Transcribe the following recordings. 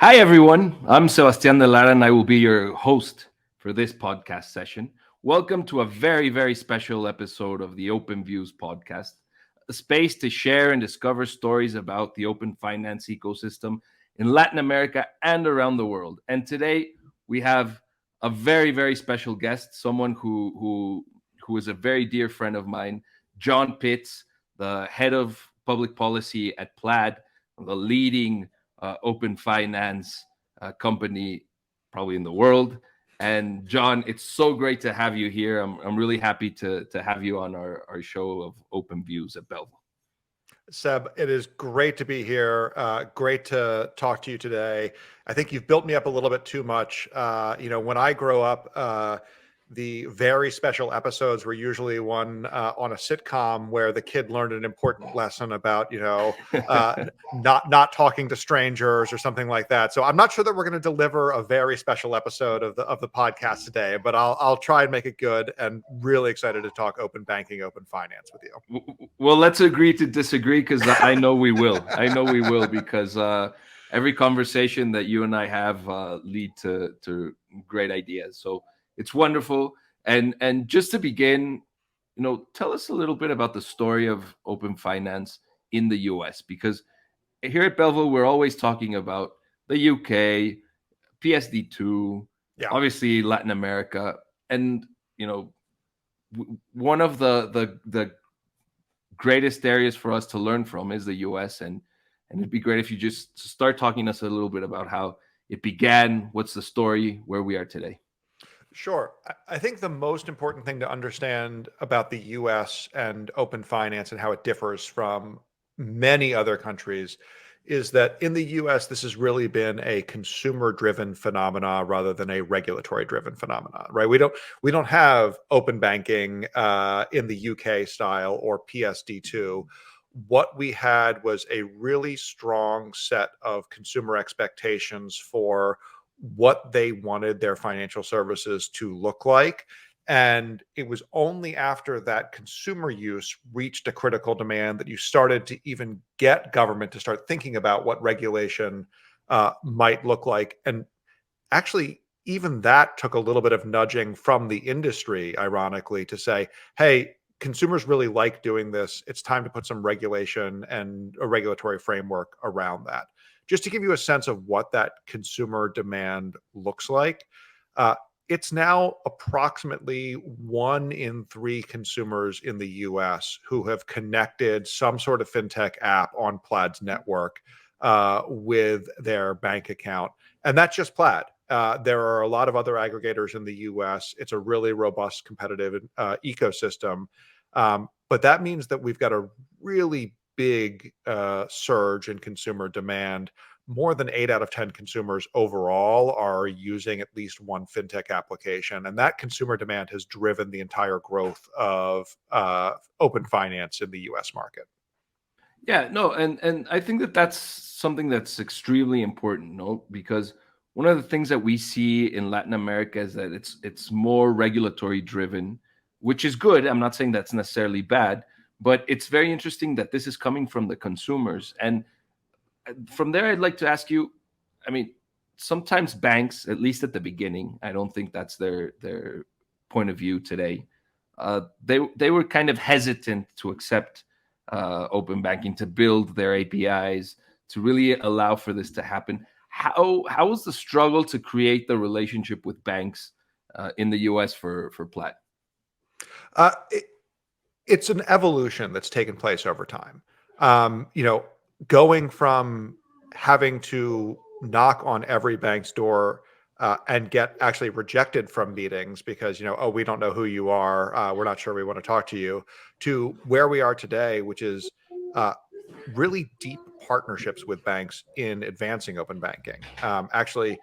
Hi, everyone. I'm Sebastian De Lara, and I will be your host for this podcast session. Welcome to a very, very special episode of the Open Views podcast, a space to share and discover stories about the open finance ecosystem in Latin America and around the world. And today we have a very, very special guest, someone who is a very dear friend of mine, John Pitts, the head of public policy at Plaid, the leading open finance company probably in the world. And John, it's so great to have you here. I'm really happy to have you on our show of Open Views at Belvo. Seb, it is great to be here. Great to talk to you today. I think you've built me up a little bit too much. When I grow up, the very special episodes were usually one on a sitcom where the kid learned an important lesson about, not talking to strangers or something like that. So I'm not sure that we're going to deliver a very special episode of the podcast today, but I'll try and make it good. And really excited to talk open banking, open finance with you. Well, let's agree to disagree because I know we will. I know we will because every conversation that you and I have lead to great ideas. So it's wonderful. And just to begin, tell us a little bit about the story of open finance in the US, because here at Belvo, we're always talking about the UK, PSD2, Yeah. obviously Latin America. And, one of the greatest areas for us to learn from is the US. And it'd be great if you just start talking to us a little bit about how it began, what's the story, where we are today. Sure. I think the most important thing to understand about the US and open finance and how it differs from many other countries is that in the US, this has really been a consumer-driven phenomena rather than a regulatory-driven phenomena, right? We don't have open banking in the UK style or PSD2. What we had was a really strong set of consumer expectations for what they wanted their financial services to look like. And it was only after that consumer use reached a critical demand that you started to even get government to start thinking about what regulation might look like. And actually, even that took a little bit of nudging from the industry, ironically, to say, hey, consumers really like doing this. It's time to put some regulation and a regulatory framework around that. Just to give you a sense of what that consumer demand looks like, uh, it's now approximately 1 in 3 consumers in the US who have connected some sort of fintech app on Plaid's network with their bank account. And that's just Plaid. There are a lot of other aggregators in the US. It's a really robust competitive ecosystem. But that means that we've got a really big surge in consumer demand. More than 8 out of 10 consumers overall are using at least one fintech application. And that consumer demand has driven the entire growth of open finance in the US market. Yeah, no, and I think that that's something that's extremely important, no, because one of the things that we see in Latin America is that it's more regulatory driven, which is good. I'm not saying that's necessarily bad, but it's very interesting that this is coming from the consumers. And from there, I'd like to ask you, I mean, sometimes banks, at least at the beginning, I don't think that's their point of view today. They were kind of hesitant to accept open banking, to build their APIs, to really allow for this to happen. How was the struggle to create the relationship with banks in the US for Plaid? It's an evolution that's taken place over time. Going from having to knock on every bank's door and get actually rejected from meetings because, oh, we don't know who you are. We're not sure we want to talk to you, to where we are today, which is really deep partnerships with banks in advancing open banking. Actually,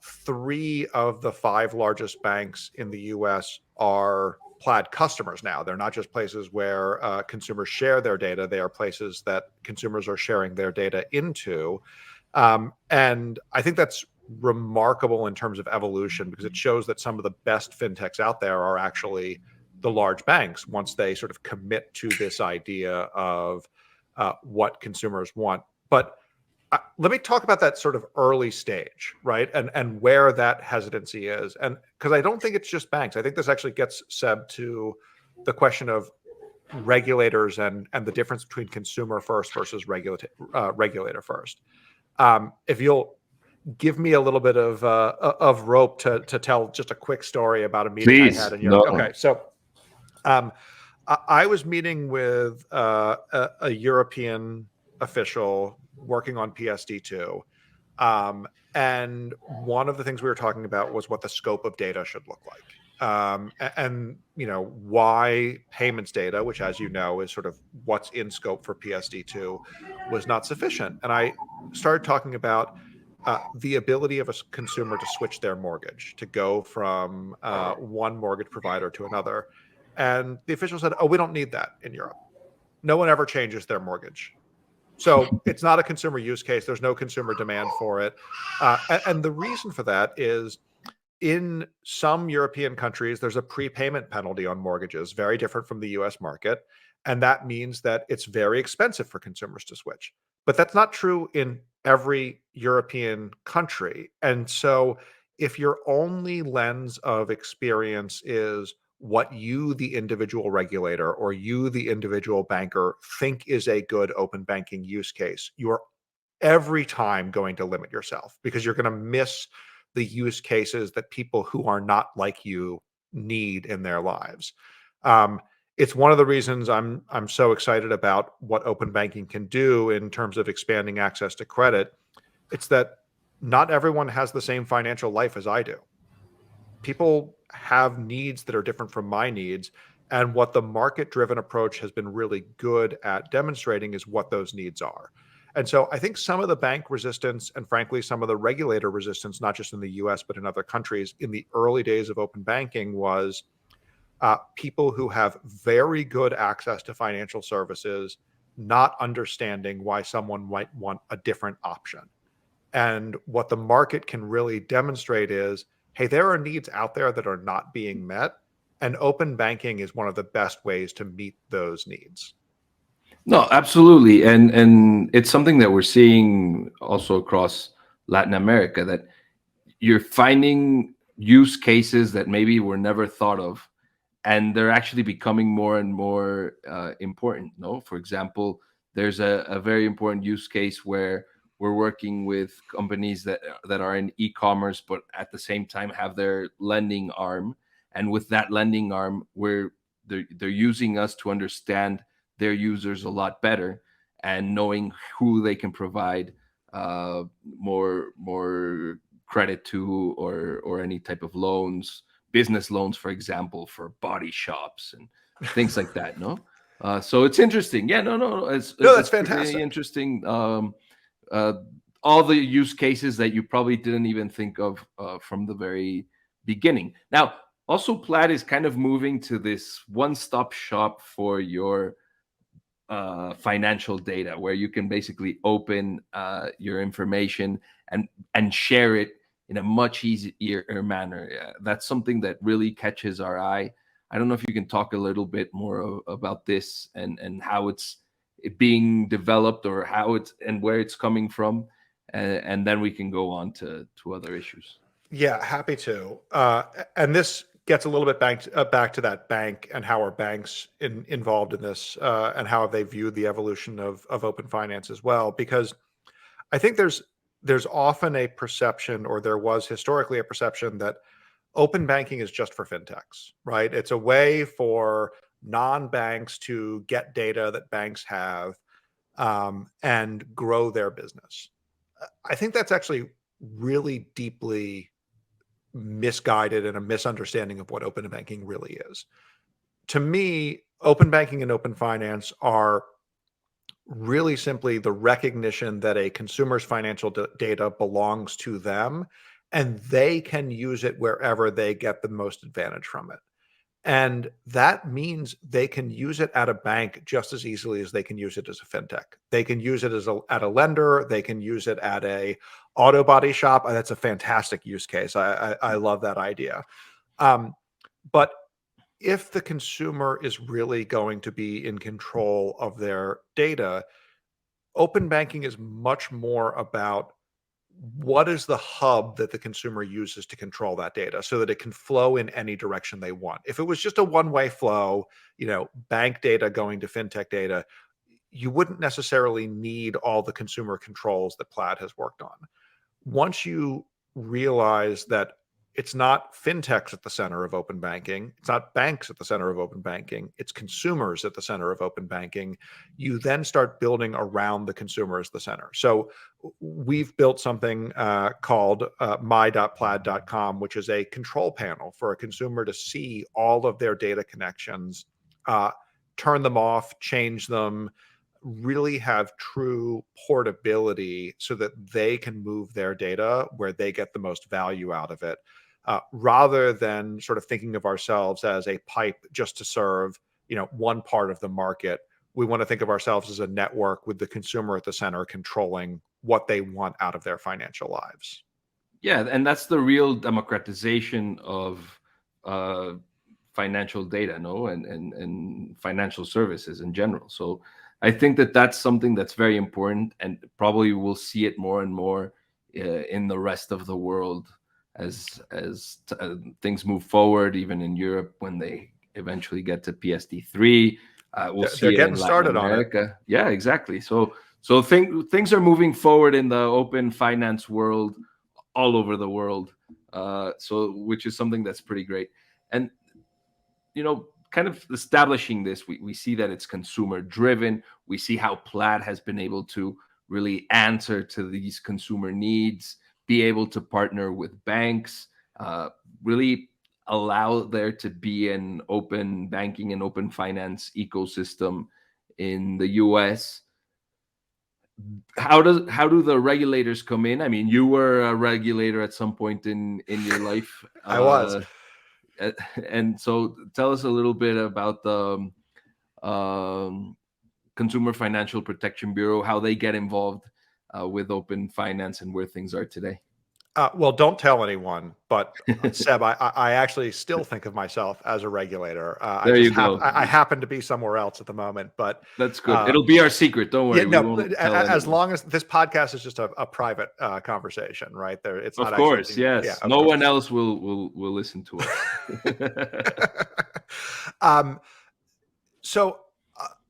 3 of the 5 largest banks in the US are Plaid customers now. They're not just places where consumers share their data. They are places that consumers are sharing their data into. And I think that's remarkable in terms of evolution because it shows that some of the best fintechs out there are actually the large banks once they sort of commit to this idea of what consumers want. But let me talk about that sort of early stage, right? And where that hesitancy is. And because I don't think it's just banks. I think this actually gets Seb to the question of regulators and the difference between consumer first versus regulator first. If you'll give me a little bit of rope to tell just a quick story about a meeting I had Please, in Europe. no. Okay, so um, I was meeting with a European official working on PSD2. Um, and one of the things we were talking about was what the scope of data should look like. And why payments data, which as you know is sort of what's in scope for PSD2, was not sufficient. And I started talking about the ability of a consumer to switch their mortgage, to go from one mortgage provider to another. And the official said, "Oh, we don't need that in Europe. No one ever changes their mortgage. So it's not a consumer use case. There's no consumer demand for it." And the reason for that is in some European countries, there's a prepayment penalty on mortgages, very different from the US market. And that means that it's very expensive for consumers to switch. But that's not true in every European country. And so if your only lens of experience is what you, the individual regulator, or you, the individual banker, think is a good open banking use case, you are every time going to limit yourself because you're going to miss the use cases that people who are not like you need in their lives. Um, it's one of the reasons I'm so excited about what open banking can do in terms of expanding access to credit. It's that not everyone has the same financial life as I do. People have needs that are different from my needs. And what the market driven approach has been really good at demonstrating is what those needs are. And so I think some of the bank resistance and frankly, some of the regulator resistance, not just in the US, but in other countries in the early days of open banking was people who have very good access to financial services, not understanding why someone might want a different option. And what the market can really demonstrate is, hey, there are needs out there that are not being met. And open banking is one of the best ways to meet those needs. No, absolutely. And it's something that we're seeing also across Latin America, that you're finding use cases that maybe were never thought of, and they're actually becoming more and more important. No, for example, there's a very important use case where we're working with companies that are in e-commerce, but at the same time have their lending arm, and with that lending arm, they're using us to understand their users a lot better, and knowing who they can provide more credit to, or any type of loans, business loans, for example, for body shops and things like that. No, so it's interesting. Yeah, no, No, that's it's pretty fantastic. interesting. Uh, all the use cases that you probably didn't even think of from the very beginning. Now, also, Plaid is kind of moving to this one-stop shop for your financial data, where you can basically open your information and share it in a much easier manner. That's something that really catches our eye. I don't know if you can talk a little bit more about this, and how it's being developed, or how it's and where it's coming from, and then we can go on to other issues. Yeah, happy to. And this gets a little bit back to that bank and how are banks involved in this and how have they viewed the evolution of open finance as well. Because I think there's often a perception, or there was historically a perception, that open banking is just for fintechs, right? It's a way for non-banks to get data that banks have and grow their business. I think that's actually really deeply misguided and a misunderstanding of what open banking really is. To me, open banking and open finance are really simply the recognition that a consumer's financial data belongs to them and they can use it wherever they get the most advantage from it. And that means they can use it at a bank just as easily as they can use it as a fintech. They can use it at a lender. They can use it at a auto body shop. That's a fantastic use case. I love that idea. Um, but if the consumer is really going to be in control of their data, open banking is much more about what is the hub that the consumer uses to control that data so that it can flow in any direction they want. If it was just a one-way flow, bank data going to fintech data, you wouldn't necessarily need all the consumer controls that Plaid has worked on. Once you realize that it's not fintechs at the center of open banking, it's not banks at the center of open banking, it's consumers at the center of open banking, you then start building around the consumer as the center. So we've built something called my.plaid.com, which is a control panel for a consumer to see all of their data connections, turn them off, change them, really have true portability so that they can move their data where they get the most value out of it, rather than sort of thinking of ourselves as a pipe just to serve, one part of the market. We want to think of ourselves as a network with the consumer at the center controlling what they want out of their financial lives. Yeah, and that's the real democratization of financial data, no, and financial services in general. So I think that that's something that's very important, and probably we'll see it more and more in the rest of the world as things move forward, even in Europe when they eventually get to PSD3. We'll They're see it in getting Latin started on it. America. Yeah, exactly. So things are moving forward in the open finance world all over the world. So which is something that's pretty great. And kind of establishing this, we see that it's consumer driven. We see how Plaid has been able to really answer to these consumer needs, be able to partner with banks, really allow there to be an open banking and open finance ecosystem in the US. How do the regulators come in? I mean, you were a regulator at some point in your life. I was. And so tell us a little bit about the Consumer Financial Protection Bureau, how they get involved with open finance and where things are today. Well, don't tell anyone, but Seb, I actually still think of myself as a regulator. There you go. I happen to be somewhere else at the moment, but that's good. It'll be our secret. Don't worry. Yeah, We no. won't tell As anyone. long as this podcast is just a private conversation, right? There, it's Of not actually course, being. Yeah, yes. of No course. one else will listen to us. um, so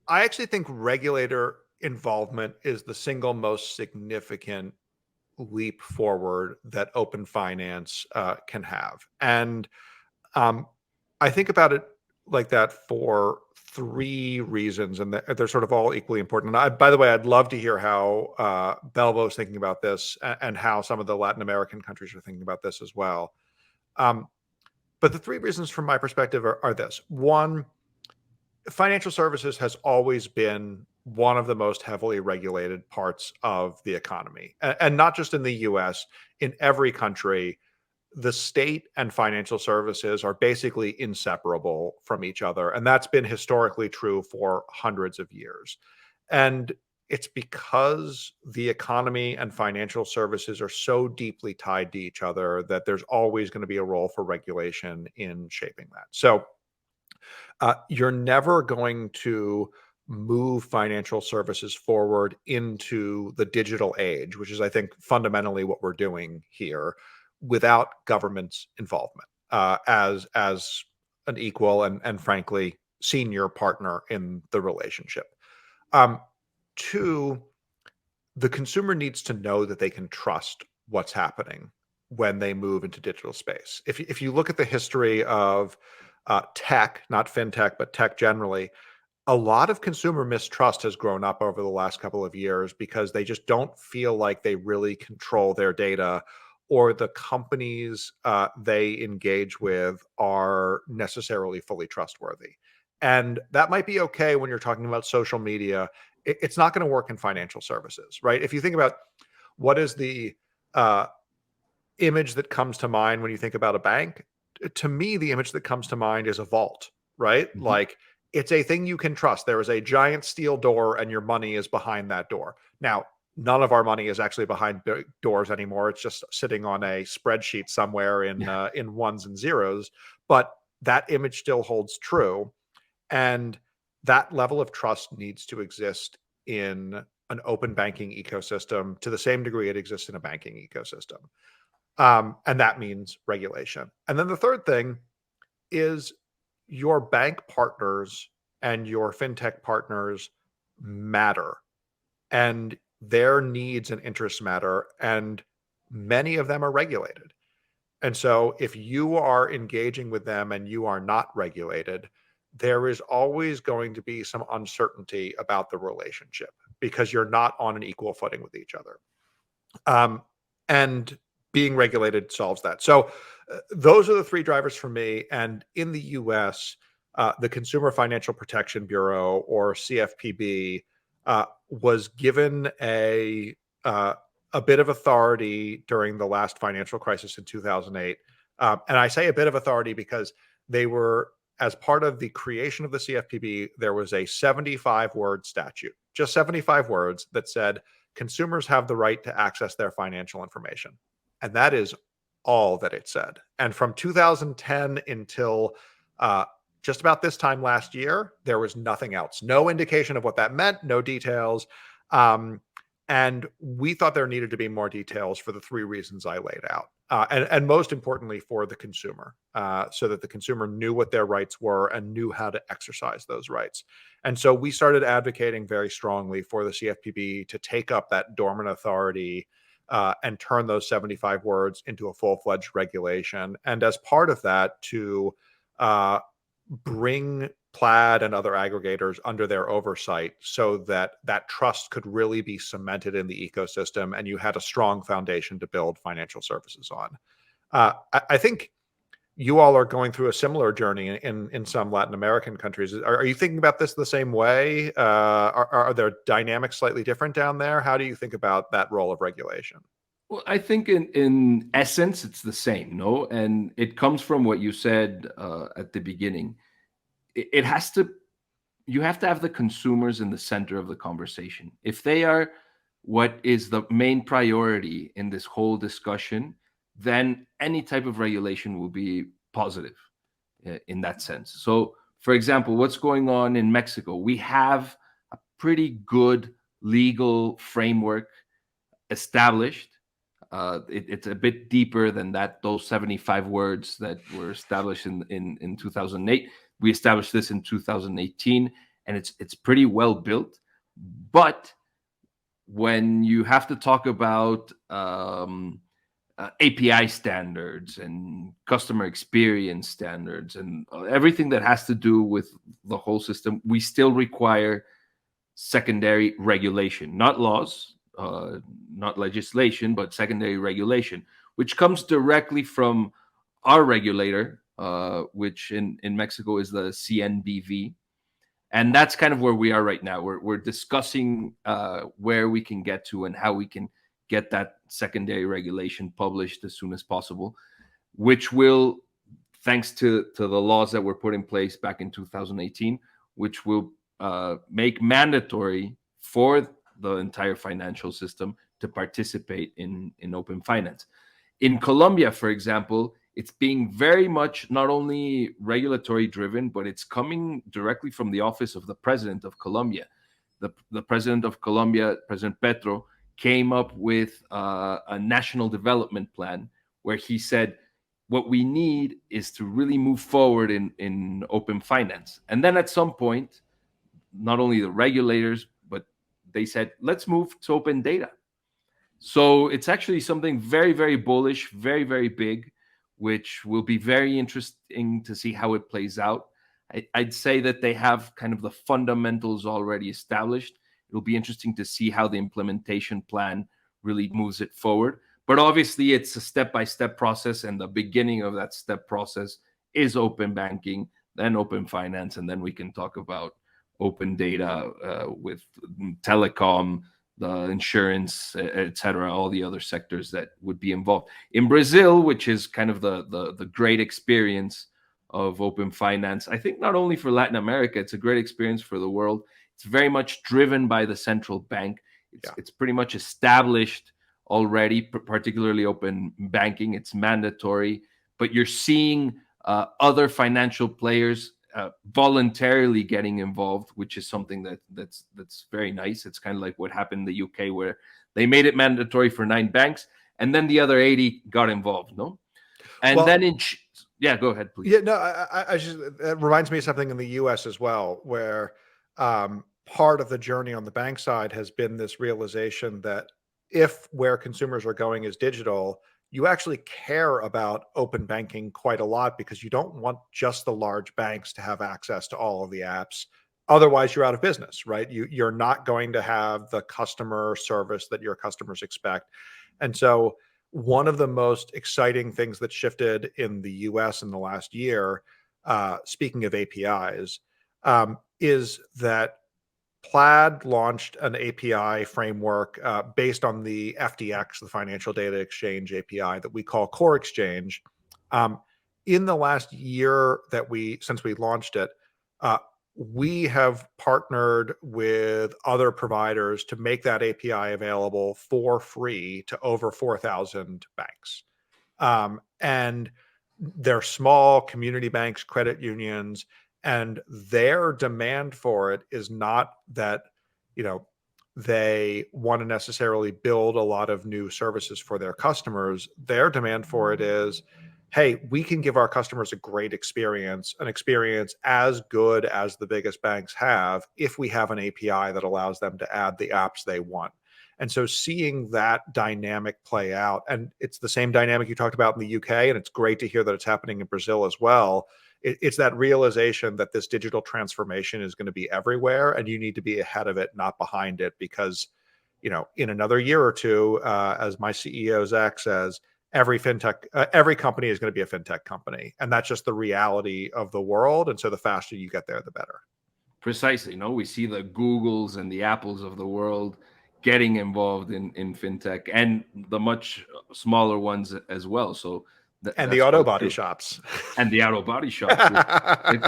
I actually think regulator involvement is the single most significant leap forward that open finance can have. And I think about it like that for three reasons, and they're sort of all equally important. And by the way, I'd love to hear how Belvo is thinking about this and how some of the Latin American countries are thinking about this as well. Um, but the three reasons from my perspective are this. One, financial services has always been one of the most heavily regulated parts of the economy. And not just in the US, in every country, the state and financial services are basically inseparable from each other. And that's been historically true for hundreds of years. And it's because the economy and financial services are so deeply tied to each other that there's always going to be a role for regulation in shaping that. So you're never going to move financial services forward into the digital age, which is, I think, fundamentally what we're doing here, without government's involvement as an equal and frankly senior partner in the relationship. Two, the consumer needs to know that they can trust what's happening when they move into digital space. If you look at the history of tech, not fintech, but tech generally, a lot of consumer mistrust has grown up over the last couple of years because they just don't feel like they really control their data, or the companies they engage with are necessarily fully trustworthy. And that might be okay when you're talking about social media. It's not going to work in financial services, right? If you think about what is the uh, image that comes to mind when you think about a bank, to me, the image that comes to mind is a vault, right? Mhm. Like, it's a thing you can trust. There is a giant steel door and your money is behind that door. Now, none of our money is actually behind doors anymore. It's just sitting on a spreadsheet somewhere in ones and zeros, but that image still holds true. And that level of trust needs to exist in an open banking ecosystem to the same degree it exists in a banking ecosystem. And that means regulation. And then the third thing is your bank partners and your fintech partners matter, and their needs and interests matter, and many of them are regulated. And so if you are engaging with them and you are not regulated, there is always going to be some uncertainty about the relationship because you're not on an equal footing with each other. Um, and being regulated solves that. So those are the three drivers for me. And in the US, the Consumer Financial Protection Bureau, or CFPB, was given a bit of authority during the last financial crisis in 2008. And I say a bit of authority because they were, as part of the creation of the CFPB, there was a 75-word statute, just 75 words, that said consumers have the right to access their financial information. And that is all that it said. And from 2010 until just about this time last year, there was nothing else. No indication of what that meant, no details. And we thought there needed to be more details for the three reasons I laid out. And most importantly, for the consumer, so that the consumer knew what their rights were and knew how to exercise those rights. And so we started advocating very strongly for the CFPB to take up that dormant authority and turn those 75 words into a full-fledged regulation. And as part of that, to bring Plaid and other aggregators under their oversight so that that trust could really be cemented in the ecosystem and you had a strong foundation to build financial services on. I think you all are going through a similar journey in some Latin American countries. Are you thinking about this the same way? Are there dynamics slightly different down there? How do you think about that role of regulation? Well, I think in essence, it's the same, no? And it comes from what you said at the beginning. It has to, you have to have the consumers in the center of the conversation. If they are what is the main priority in this whole discussion, then any type of regulation will be positive in that sense. So, for example, what's going on in Mexico? We have a pretty good legal framework established. It's a bit deeper than that. Those 75 words that were established in 2008. We established this in 2018, and it's pretty well built. But when you have to talk about API standards and customer experience standards and everything that has to do with the whole system, we still require secondary regulation, not laws, not legislation, but secondary regulation, which comes directly from our regulator, which in Mexico is the CNBV. And that's kind of where we are right now. We're discussing where we can get to and how we can get that secondary regulation published as soon as possible, which will, thanks to the laws that were put in place back in 2018, which will make mandatory for the entire financial system to participate in open finance. In Colombia, for example, it's being very much not only regulatory driven, but it's coming directly from the office of the president of Colombia. The president of Colombia, President Petro, came up with a national development plan where he said, what we need is to really move forward in open finance. And then at some point, not only the regulators, but they said, let's move to open data. So it's actually something very, very bullish, very, very big, which will be very interesting to see how it plays out. I'd say that they have kind of the fundamentals already established. It'll be interesting to see how the implementation plan really moves it forward. But obviously, it's a step-by-step process, and the beginning of that step process is open banking, then open finance, and then we can talk about open data with telecom, the insurance, etc., all the other sectors that would be involved. In Brazil, which is kind of the great experience of open finance, I think not only for Latin America, it's a great experience for the world. It's very much driven by the central bank. It's pretty much established already, particularly open banking. It's mandatory, but you're seeing other financial players voluntarily getting involved, which is something that's very nice. It's kind of like what happened in the UK, where they made it mandatory for 9 banks, and then the other 80 got involved. No, and Well, then yeah, go ahead, please. yeah, no, I just, it reminds me of something in the US as well, where part of the journey on the bank side has been this realization that if where consumers are going is digital, you actually care about open banking quite a lot because you don't want just the large banks to have access to all of the apps. Otherwise, you're out of business, right? You're not going to have the customer service that your customers expect. And so one of the most exciting things that shifted in the US in the last year, speaking of APIs, is that Plaid launched an API framework based on the FDX, the Financial Data Exchange API that we call Core Exchange. Um, in the last year since we launched it, uh, we have partnered with other providers to make that API available for free to over 4,000 banks. And they're small community banks, credit unions, and their demand for it is not that, you know, they want to necessarily build a lot of new services for their customers. Their demand for it is, hey, we can give our customers a great experience, an experience as good as the biggest banks have, if we have an API that allows them to add the apps they want. And so seeing that dynamic play out, and it's the same dynamic you talked about in the UK, and it's great to hear that it's happening in Brazil as well. It's that realization that this digital transformation is going to be everywhere, and you need to be ahead of it, not behind it, because in another year or two, as my CEO Zach says, every company is going to be a fintech company, and that's just the reality of the world. And so the faster you get there, the better. Precisely. No, we see the Googles and the Apples of the world getting involved in fintech, and the much smaller ones as well. So And the that's auto great body too. shops. And the auto body shops.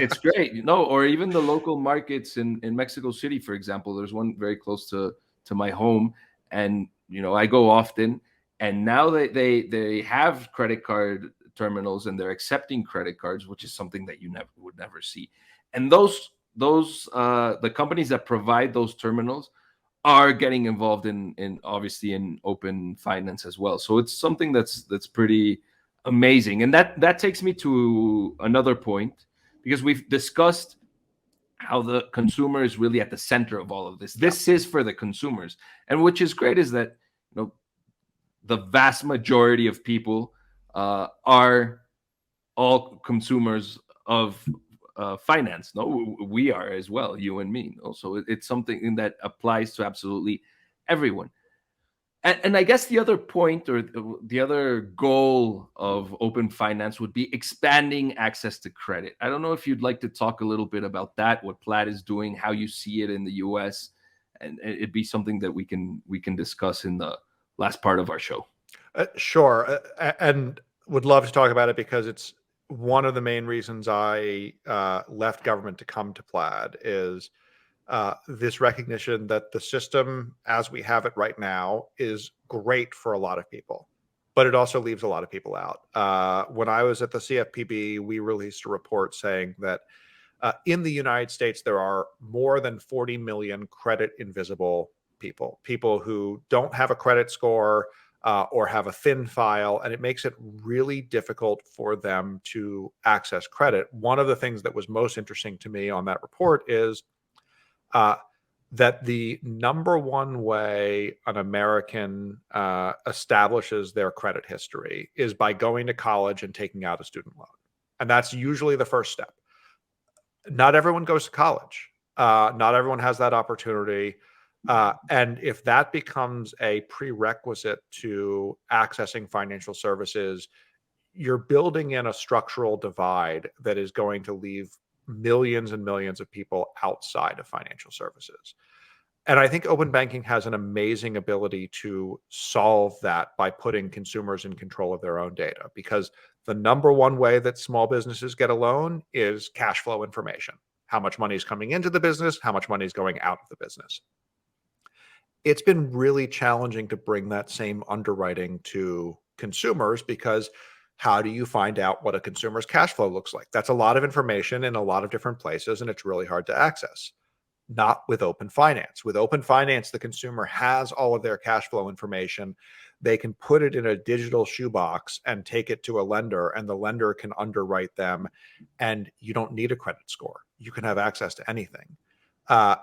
It's great, or even the local markets in Mexico City, for example. There's one very close to my home, and I go often, and now they have credit card terminals, and they're accepting credit cards, which is something that you would never see. And those the companies that provide those terminals are getting involved in obviously in open finance as well. So it's something that's pretty amazing. And that takes me to another point, because we've discussed how the consumer is really at the center of all of this. Yeah. This is for the consumers. And which is great is that the vast majority of people are all consumers of finance. No, we are as well, you and me. Also, it's something that applies to absolutely everyone. And I guess the other point, or the other goal of open finance, would be expanding access to credit. I don't know if you'd like to talk a little bit about that, what Plaid is doing, how you see it in the US, and it'd be something that we can discuss in the last part of our show. Sure. And would love to talk about it because it's one of the main reasons I left government to come to Plaid is this recognition that the system as we have it right now is great for a lot of people, but it also leaves a lot of people out. When I was at the CFPB, we released a report saying that in the United States, there are more than 40 million credit invisible people who don't have a credit score or have a thin file, and it makes it really difficult for them to access credit. One of the things that was most interesting to me on that report is uh, that the number one way an American establishes their credit history is by going to college and taking out a student loan. And that's usually the first step. Not everyone goes to college. Not everyone has that opportunity. And if that becomes a prerequisite to accessing financial services, you're building in a structural divide that is going to leave millions and millions of people outside of financial services. And I think open banking has an amazing ability to solve that by putting consumers in control of their own data, because the number one way that small businesses get a loan is cash flow information. How much money is coming into the business, how much money is going out of the business. It's been really challenging to bring that same underwriting to consumers because how do you find out what a consumer's cash flow looks like? That's a lot of information in a lot of different places, and it's really hard to access. Not with open finance. With open finance, the consumer has all of their cash flow information. They can put it in a digital shoebox and take it to a lender, and the lender can underwrite them. And you don't need a credit score. You can have access to anything. Uh,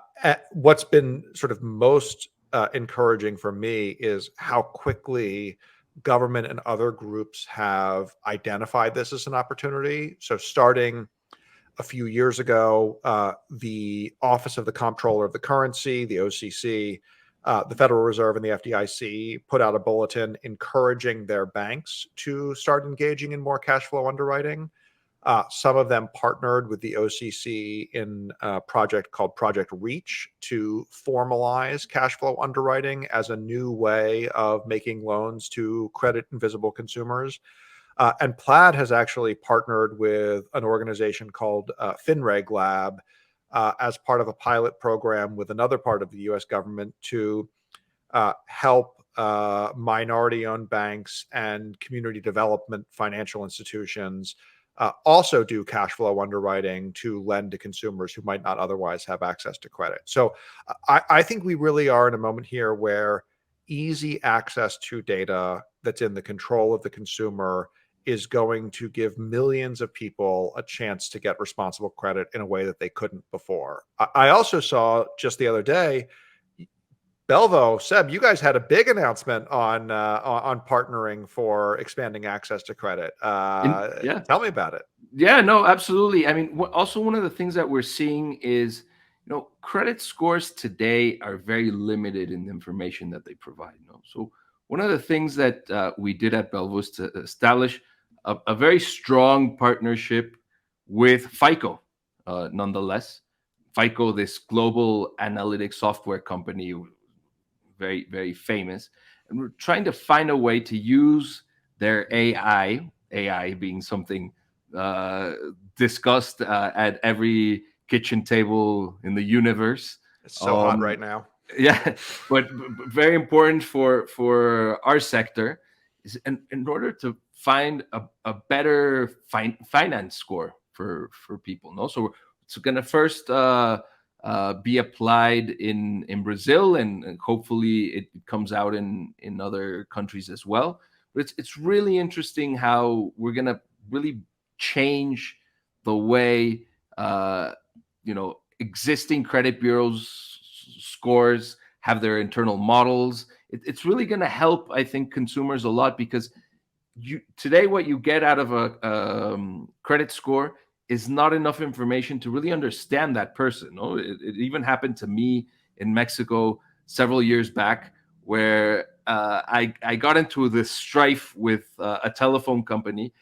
what's been sort of most encouraging for me is how quickly government and other groups have identified this as an opportunity. So starting a few years ago, the Office of the Comptroller of the Currency, the OCC, the Federal Reserve, and the FDIC put out a bulletin encouraging their banks to start engaging in more cash flow underwriting. Some of them partnered with the OCC in a project called Project Reach to formalize cash flow underwriting as a new way of making loans to credit invisible consumers. And Plaid has actually partnered with an organization called FinReg Lab as part of a pilot program with another part of the US government to help minority-owned banks and community development financial institutions also do cash flow underwriting to lend to consumers who might not otherwise have access to credit. So I think we really are in a moment here where easy access to data that's in the control of the consumer is going to give millions of people a chance to get responsible credit in a way that they couldn't before. I also saw just the other day, Belvo, Seb, you guys had a big announcement on partnering for expanding access to credit. Yeah. Tell me about it. Yeah, no, absolutely. I mean, also one of the things that we're seeing is, credit scores today are very limited in the information that they provide. So one of the things that we did at Belvo was to establish a very strong partnership with FICO. Nonetheless, FICO, this global analytics software company, very, very famous, and we're trying to find a way to use their AI being something discussed at every kitchen table in the universe. It's so hot right now. Yeah, but very important for our sector is in order to find a better finance score for people. No, so it's going to first be applied in Brazil, and hopefully it comes out in other countries as well. But it's really interesting how we're going to really change the way existing credit bureaus scores have their internal models. It's really going to help, I think, consumers a lot, because today what you get out of a credit score is not enough information to really understand that person. No, it even happened to me in Mexico several years back, where I got into this strife with a telephone company.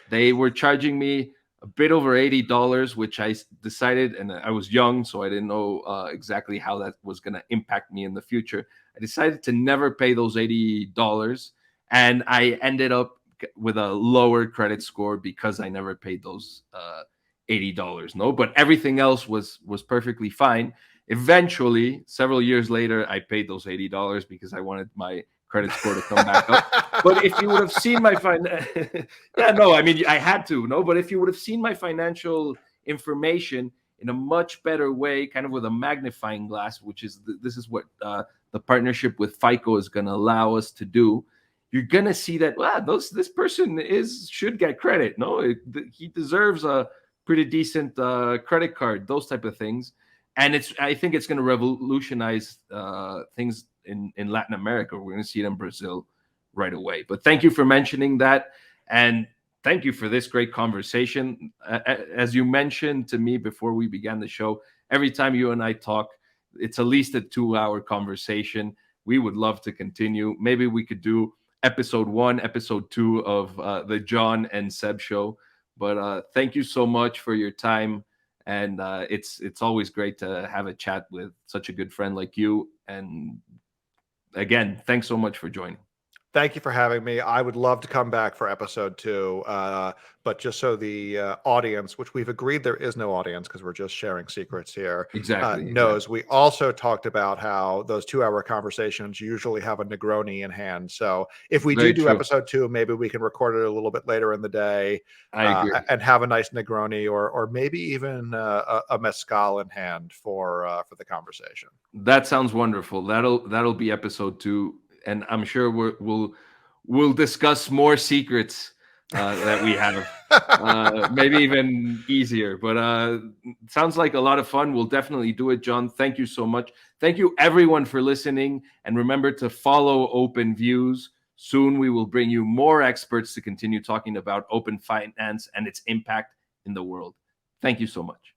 They were charging me a bit over $80, which I decided, and I was young, so I didn't know exactly how that was going to impact me in the future. I decided to never pay those $80, and I ended up with a lower credit score because I never paid those $80. No, but everything else was perfectly fine. Eventually, several years later, I paid those $80 because I wanted my credit score to come back up. But if you would have seen my yeah, no, I mean, I had to, no, but if you would have seen my financial information in a much better way, kind of with a magnifying glass, which is this is what the partnership with FICO is going to allow us to do. You're going to see that this person should get credit. No, he deserves a pretty decent credit card, those type of things. And I think it's going to revolutionize things in Latin America. We're going to see it in Brazil right away. But thank you for mentioning that. And thank you for this great conversation. As you mentioned to me before we began the show, every time you and I talk, it's at least a 2-hour conversation. We would love to continue. Maybe we could do episode 1, episode 2 of the John and Seb show. But thank you so much for your time. And it's always great to have a chat with such a good friend like you. And again, thanks so much for joining. Thank you for having me. I would love to come back for episode 2. But just so the audience, which we've agreed there is no audience because we're just sharing secrets here, Exactly, knows, exactly. we also talked about how those 2-hour conversations usually have a Negroni in hand. So if we Very do true. episode 2, maybe we can record it a little bit later in the day, I agree. and have a nice Negroni, or maybe even a mezcal in hand for the conversation. That sounds wonderful. That'll be episode 2, and I'm sure we'll discuss more secrets that we have. Maybe even easier, but sounds like a lot of fun. We'll definitely do it, John. Thank you so much. Thank you, everyone, for listening, and remember to follow Open Views. Soon, we will bring you more experts to continue talking about open finance and its impact in the world. Thank you so much.